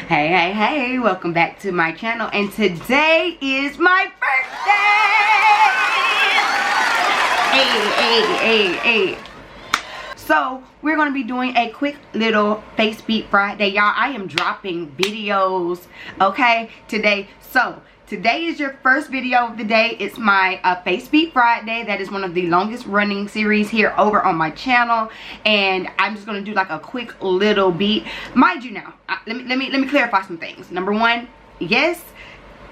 Hey, welcome back to my channel, and today is my birthday. Hey. So we're gonna be doing a quick little face beat Friday, y'all. I am dropping videos, okay, today. So today is your first video of the day. It's my face beat Friday. That is one of the longest running series here over on my channel, and I'm just gonna do like a quick little beat. Mind you, now let me clarify some things. Number one, yes,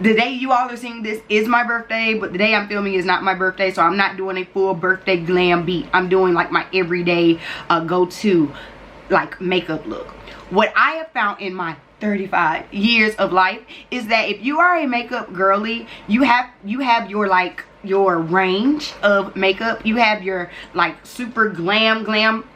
the day you all are seeing this is my birthday, but the day I'm filming is not my birthday, so I'm not doing a full birthday glam beat. I'm doing like my everyday go-to like makeup look. What I have found in my 35 years of life is that if you are a makeup girly, you have your like your range of makeup. You have your like super glam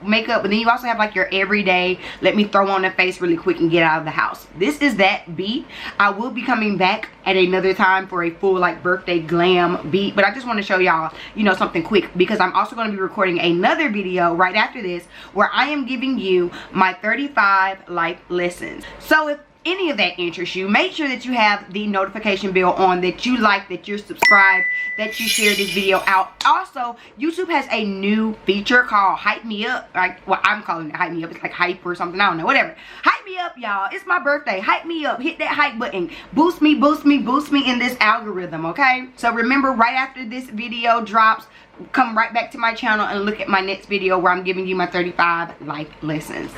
makeup, but then you also have like your everyday, let me throw on a face really quick and get out of the house. This is that beat. I will be coming back at another time for a full like birthday glam beat, but I just want to show y'all, you know, something quick, because I'm also going to be recording another video right after this where I am giving you my 35 life lessons. So if any of that interests you, make sure that you have the notification bell on, that you like, that you're subscribed, that you share this video out. Also, YouTube has a new feature called Hype Me Up. Like, well, I'm calling it Hype Me Up. It's like hype or something, I don't know, whatever. Hype me up, y'all. It's my birthday. Hype me up. Hit that hype button. Boost me in this algorithm, okay? So remember, right after this video drops, come right back to my channel and look at my next video where I'm giving you my 35 life lessons.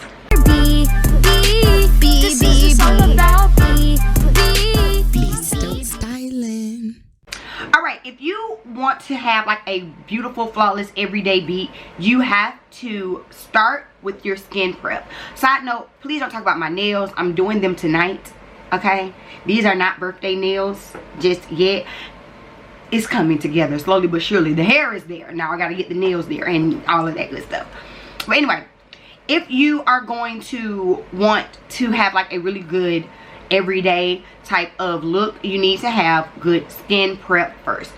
This is all about Stokes styling. Alright, if you want to have like a beautiful, flawless, everyday beat, you have to start with your skin prep. Side note, please don't talk about my nails. I'm doing them tonight, okay? These are not birthday nails just yet. It's coming together slowly but surely. The hair is there. Now I gotta get the nails there and all of that good stuff. But anyway, if you are going to want to have like a really good everyday type of look, you need to have good skin prep first.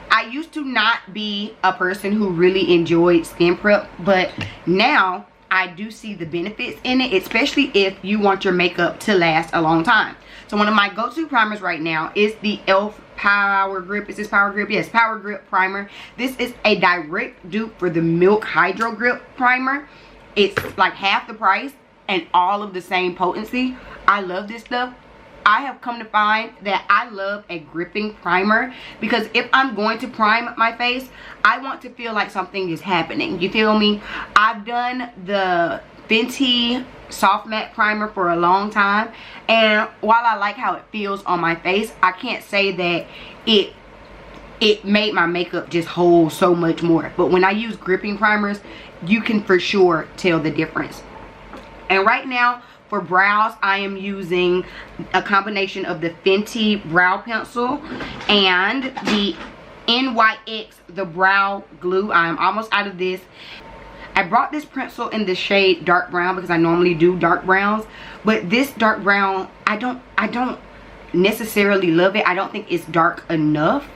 I used to not be a person who really enjoyed skin prep, but now I do see the benefits in it, especially if you want your makeup to last a long time. So one of my go-to primers right now is the e.l.f. Power Grip. Is this Power Grip? Yes, Power Grip primer. This is a direct dupe for the Milk Hydro Grip primer. It's like half the price and all of the same potency. I love this stuff. I have come to find that I love a gripping primer, because if I'm going to prime my face, I want to feel like something is happening. You feel me? I've done the Fenty soft matte primer for a long time, and while I like how it feels on my face, I can't say that it made my makeup just hold so much more. But when I use gripping primers, you can for sure tell the difference. And right now for brows, I am using a combination of the Fenty brow pencil and the NYX the brow glue. I am almost out of this. I brought this pencil in the shade dark brown because I normally do dark browns, but this dark brown, I don't necessarily love it. I don't think it's dark enough.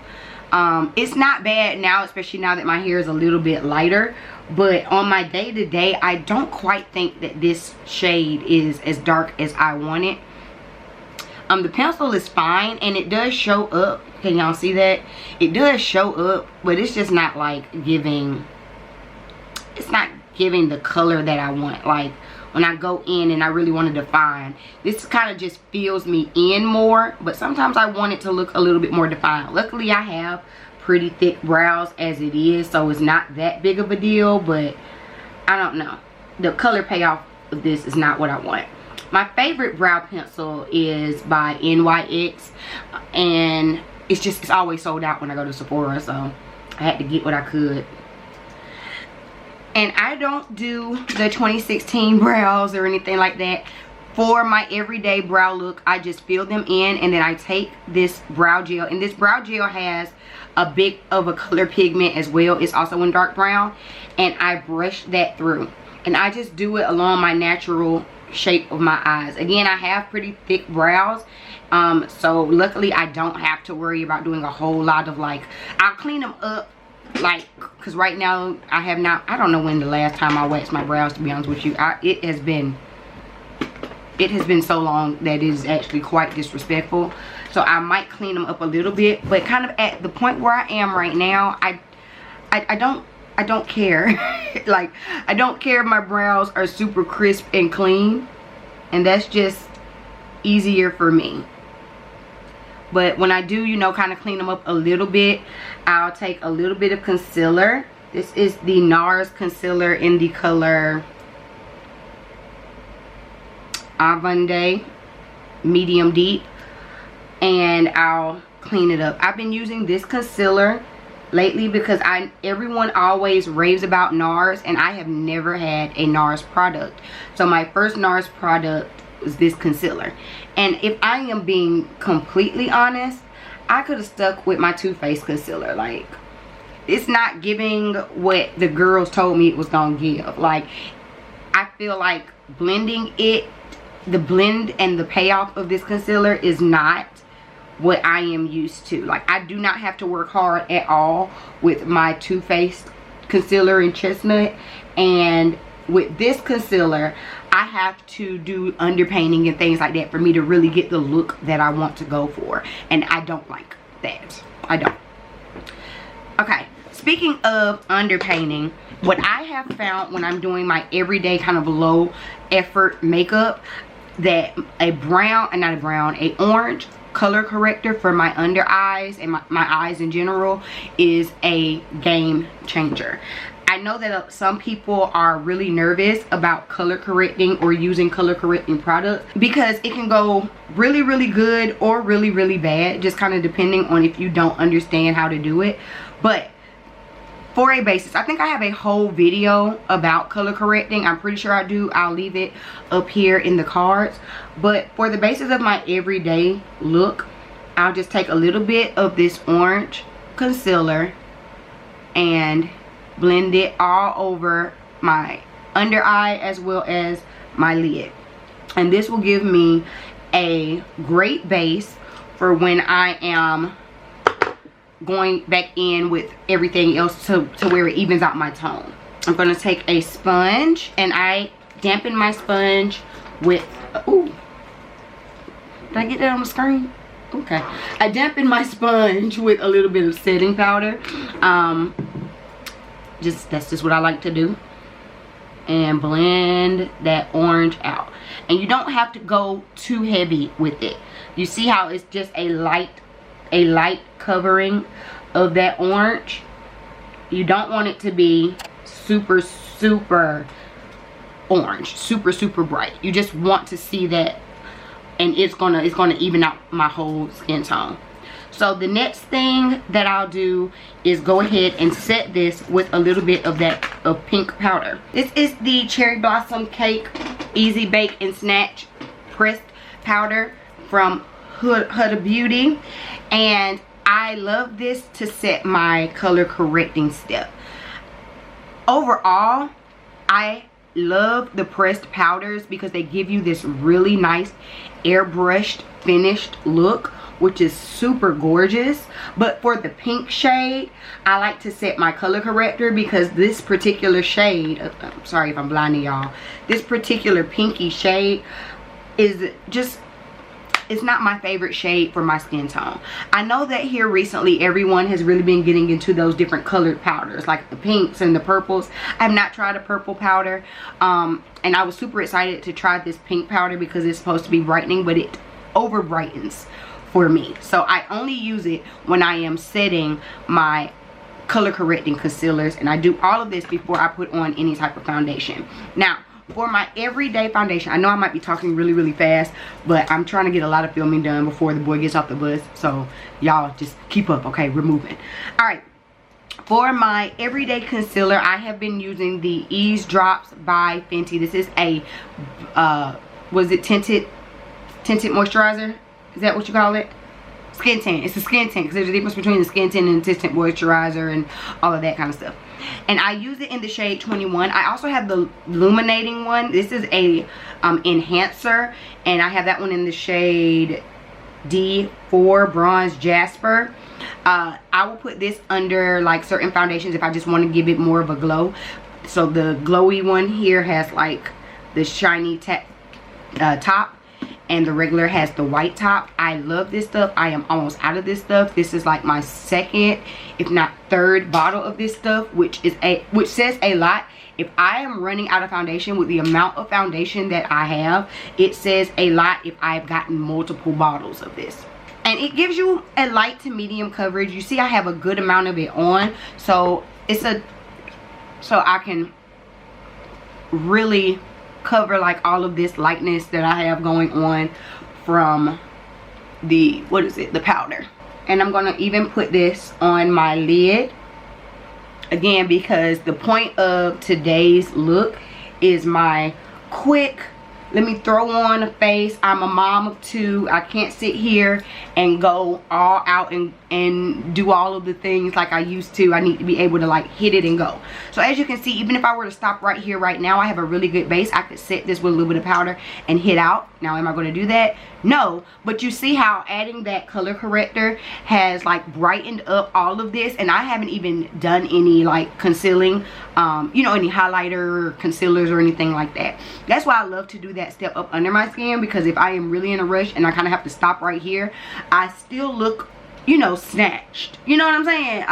It's not bad now, especially now that my hair is a little bit lighter, but on my day-to-day, I don't quite think that this shade is as dark as I want it. The pencil is fine, and it does show up. Can y'all see that? It does show up, but it's just not like giving, it's not giving the color that I want. Like when I go in and I really want to define, this kind of just fills me in more, but sometimes I want it to look a little bit more defined. Luckily I have pretty thick brows as it is, so it's not that big of a deal, but I don't know, the color payoff of this is not what I want. My favorite brow pencil is by NYX, and it's always sold out when I go to Sephora, so I had to get what I could. And I don't do the 2016 brows or anything like that. For my everyday brow look, I just fill them in, and then I take this brow gel, and this brow gel has a bit of a color pigment as well. It's also in dark brown, and I brush that through, and I just do it along my natural shape of my eyes. Again, I have pretty thick brows, so luckily I don't have to worry about doing a whole lot of like, I'll clean them up, like, because right now I don't know when the last time I waxed my brows, to be honest with you. It has been it has been so long that it is actually quite disrespectful. So I might clean them up a little bit, but kind of at the point where I am right now, I don't care. Like, I don't care if my brows are super crisp and clean, and that's just easier for me. But when I do, you know, kind of clean them up a little bit, I'll take a little bit of concealer. This is the NARS concealer in the color Avonday medium deep, and I'll clean it up. I've been using this concealer lately because everyone always raves about NARS, and I have never had a NARS product. So my first NARS product was this concealer, and if I am being completely honest, I could have stuck with my Too Faced concealer. Like, it's not giving what the girls told me it was gonna give. Like, I feel like blending it, the blend and the payoff of this concealer is not what I am used to. Like, I do not have to work hard at all with my Too Faced concealer in Chestnut, and with this concealer I have to do underpainting and things like that for me to really get the look that I want to go for, and I don't like that. I don't. Okay, speaking of underpainting, what I have found when I'm doing my everyday kind of low effort makeup, that a orange color corrector for my under eyes and my eyes in general is a game changer. I know that some people are really nervous about color correcting or using color correcting products because it can go really, really good or really, really bad, just kind of depending on if you don't understand how to do it. But for a basis, I think I have a whole video about color correcting. I'm pretty sure I do. I'll leave it up here in the cards. But for the basis of my everyday look, I'll just take a little bit of this orange concealer and blend it all over my under eye as well as my lid. And this will give me a great base for when I am going back in with everything else to where it evens out my tone. I'm going to take a sponge, and I dampen my sponge with, ooh, did I get that on the screen? Okay. I dampen my sponge with a little bit of setting powder. That's just what I like to do. And blend that orange out. And you don't have to go too heavy with it. You see how it's just a light covering of that orange. You don't want it to be super, super orange, super bright. You just want to see that, and it's gonna even out my whole skin tone. So the next thing that I'll do is go ahead and set this with a little bit of pink powder. This is the Cherry Blossom Cake Easy Bake and Snatch pressed powder from Huda Beauty, and I love this to set my color correcting step. Overall, I love the pressed powders because they give you this really nice airbrushed finished look, which is super gorgeous. But for the pink shade, I like to set my color corrector because this particular shade, I'm sorry if I'm blinding y'all, this particular pinky shade is just, it's not my favorite shade for my skin tone. I know that here recently everyone has really been getting into those different colored powders, like the pinks and the purples. I have not tried a purple powder, and I was super excited to try this pink powder because it's supposed to be brightening, but it over brightens for me. So I only use it when I am setting my color correcting concealers, and I do all of this before I put on any type of foundation. Now, for my everyday foundation, I know I might be talking really, really fast, but I'm trying to get a lot of filming done before the boy gets off the bus. So y'all just keep up, okay? We're moving. All right. For my everyday concealer, I have been using the Ease Drops by Fenty. This is a, was it tinted moisturizer? Is that what you call it? Skin tint. It's a skin tint because there's a difference between the skin tint and tinted moisturizer and all of that kind of stuff. And I use it in the shade 21. I also have the illuminating one. This is a enhancer, and I have that one in the shade D4 Bronze Jasper. I will put this under like certain foundations if I just want to give it more of a glow. So the glowy one here has like the shiny top, and the regular has the white top. I love this stuff. I am almost out of this stuff. This is like my second, if not third bottle of this stuff, which says a lot. If I am running out of foundation with the amount of foundation that I have, it says a lot if I've gotten multiple bottles of this. And it gives you a light to medium coverage. You see I have a good amount of it on, so I can really cover like all of this lightness that I have going on from the, what is it, the powder. And I'm gonna even put this on my lid again, because the point of today's look is my quick, let me throw on a face. I'm a mom of 2. I can't sit here and go all out and do all of the things like I used to. I need to be able to like hit it and go. So as you can see, even if I were to stop right here right now, I have a really good base. I could set this with a little bit of powder and hit out. Now am I going to do that? No. But you see how adding that color corrector has like brightened up all of this, and I haven't even done any like concealing, you know, any highlighter or concealers or anything like that. That's why I love to do that step up under my skin, because if I am really in a rush and I kind of have to stop right here, I still look, you know, snatched. You know what I'm saying?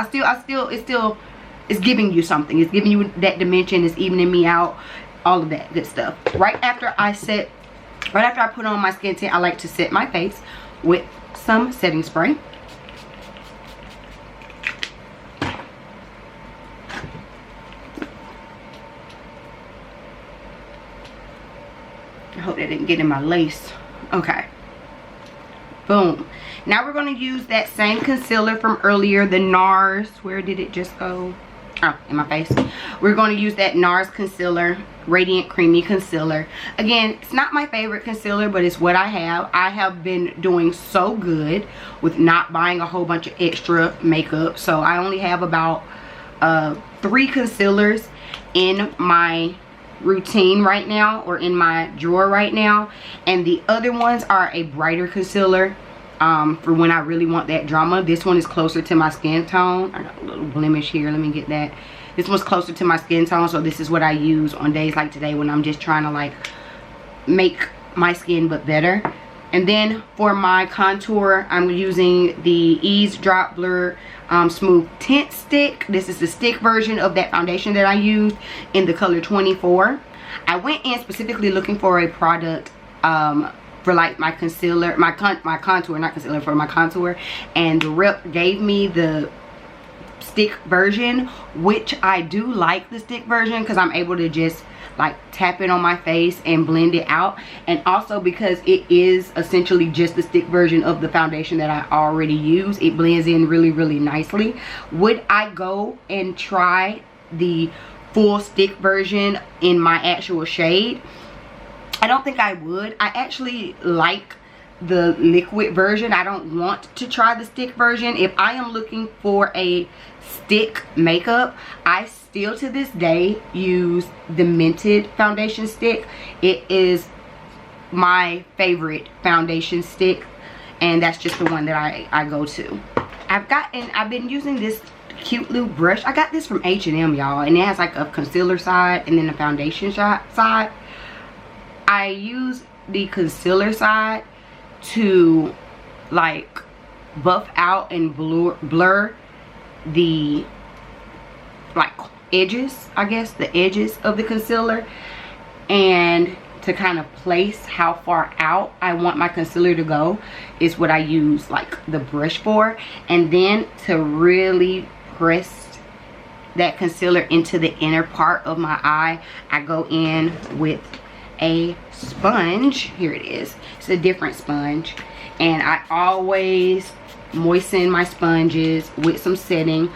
It's giving you something. It's giving you that dimension. It's evening me out. All of that good stuff. Right after I put on my skin tint, I like to set my face with some setting spray. I hope that didn't get in my lace. Okay. Boom. Now we're going to use that same concealer from earlier, the NARS. Where did it just go? Oh, in my face. We're going to use that NARS concealer, Radiant Creamy Concealer. Again, it's not my favorite concealer, but it's what I have. I have been doing so good with not buying a whole bunch of extra makeup. So I only have about 3 concealers in my routine right now, or in my drawer right now, and the other ones are a brighter concealer for when I really want that drama. This one is closer to my skin tone. I got a little blemish here, let me get that. This one's closer to my skin tone, so this is what I use on days like today when I'm just trying to like make my skin look better. And then for my contour, I'm using the Ease Drop Blur Smooth Tint Stick. This is the stick version of that foundation that I used in the color 24. I went in specifically looking for a product for like my concealer, my contour, not concealer, for my contour. And the rep gave me the stick version, which I do like the stick version because I'm able to just like tap it on my face and blend it out, and also because it is essentially just the stick version of the foundation that I already use, it blends in really, really nicely. Would I go and try the full stick version in my actual shade? I don't think I would. I actually like the liquid version. I don't want to try the stick version. If I am looking for a stick makeup, I still to this day use the Mented foundation stick. It is my favorite foundation stick, and that's just the one that I go to. I've been using this cute little brush. I got this from H&M, y'all, and it has like a concealer side and then a foundation side. I use the concealer side to like buff out and blur the like edges, I guess, the edges of the concealer, and to kind of place how far out I want my concealer to go is what I use like the brush for. And then to really press that concealer into the inner part of my eye, I go in with a sponge. Here it is. It's a different sponge, and I always moisten my sponges with some setting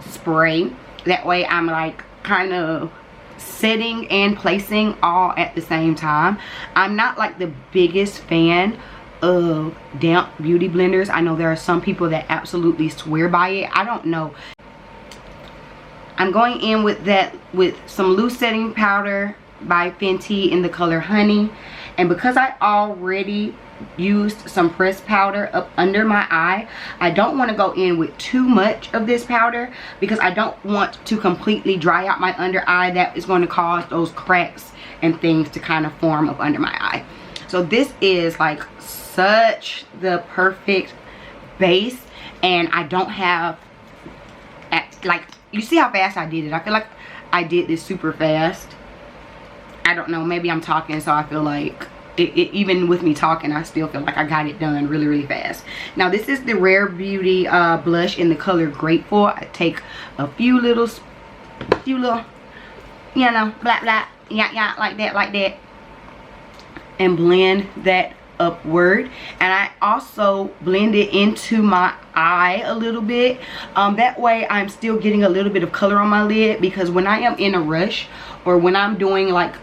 spray. That way I'm like kind of setting and placing all at the same time. I'm not like the biggest fan of damp beauty blenders. I know there are some people that absolutely swear by it. I don't know. I'm going in with that with some loose setting powder by Fenty in the color Honey, and because I already used some pressed powder up under my eye, I don't want to go in with too much of this powder because I don't want to completely dry out my under eye. That is going to cause those cracks and things to kind of form up under my eye. So this is like such the perfect base, and I don't have like, you see how fast I did it. I feel like I did this super fast. I don't know, maybe I'm talking, so I feel like even with me talking, I still feel like I got it done really, really fast. Now this is the Rare Beauty blush in the color Grateful. I take a few little, you know, blah blah, yeah, like that, and blend that upward. And I also blend it into my eye a little bit. That way I'm still getting a little bit of color on my lid, because when I am in a rush, or when I'm doing like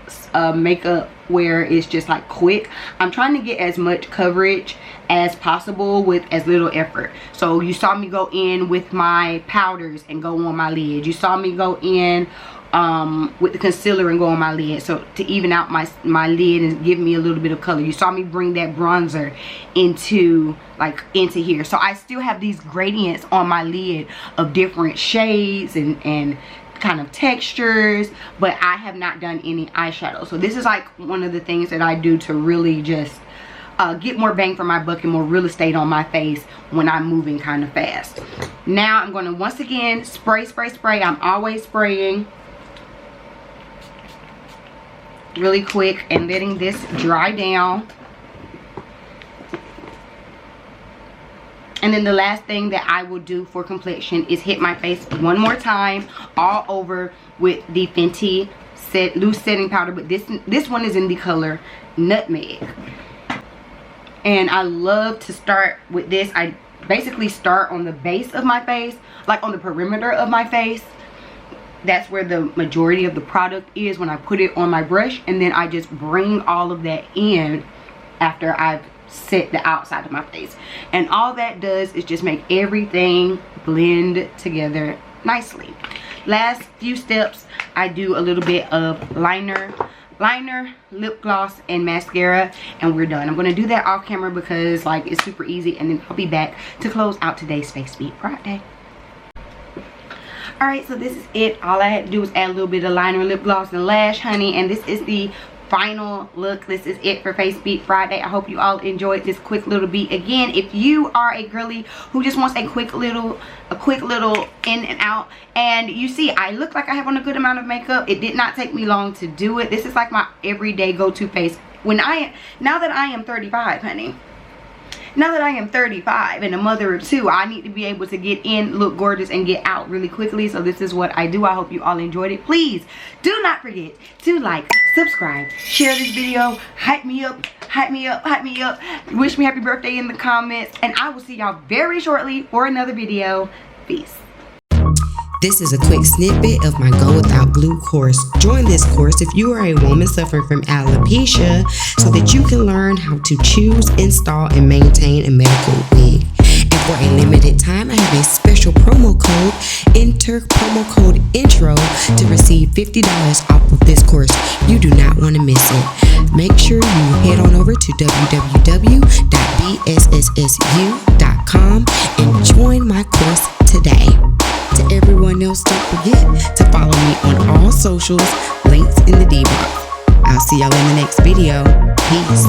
makeup where it's just like quick, I'm trying to get as much coverage as possible with as little effort. So you saw me go in with my powders and go on my lid. You saw me go in with the concealer and go on my lid, so to even out my lid and give me a little bit of color. You saw me bring that bronzer into here. So I still have these gradients on my lid of different shades and kind of textures, but I have not done any eyeshadow. So this is like one of the things that I do to really just get more bang for my buck and more real estate on my face when I'm moving kind of fast. Now I'm going to once again spray. I'm always spraying really quick and letting this dry down. And then the last thing that I will do for complexion is hit my face one more time all over with the Fenty loose setting powder, but this one is in the color Nutmeg. And I love to start with this. I basically start on the base of my face, like on the perimeter of my face. That's where the majority of the product is when I put it on my brush, and then I just bring all of that in after I've set the outside of my face. And all that does is just make everything blend together nicely. Last few steps, I do a little bit of liner, lip gloss, and mascara, and we're done. I'm going to do that off camera because like it's super easy, and then I'll be back to close out today's Face Beat Friday. Alright, so this is it. All I had to do was add a little bit of liner, lip gloss, and lash, honey, and this is the final look. This is it for Face Beat Friday. I hope you all enjoyed this quick little beat. Again, if you are a girly who just wants a quick little in and out, and you see I look like I have on a good amount of makeup, it did not take me long to do it. This is like my everyday go-to face now that I am 35, honey. Now that I am 35 and a mother of 2, I need to be able to get in, look gorgeous, and get out really quickly. So this is what I do. I hope you all enjoyed it. Please do not forget to like, subscribe, share this video, hype me up, wish me happy birthday in the comments, and I will see y'all very shortly for another video. Peace. This is a quick snippet of my Go Without Glue course. Join this course if you are a woman suffering from alopecia, so that you can learn how to choose, install, and maintain a medical wig. And for a limited time, I have a special promo code. Enter promo code INTRO to receive $50 off of this course. You do not want to miss it. Make sure you head on over to www.bsssU.com and join my course today. To everyone else, don't forget to follow me on all socials, links in the D box. I'll see y'all in the next video. Peace.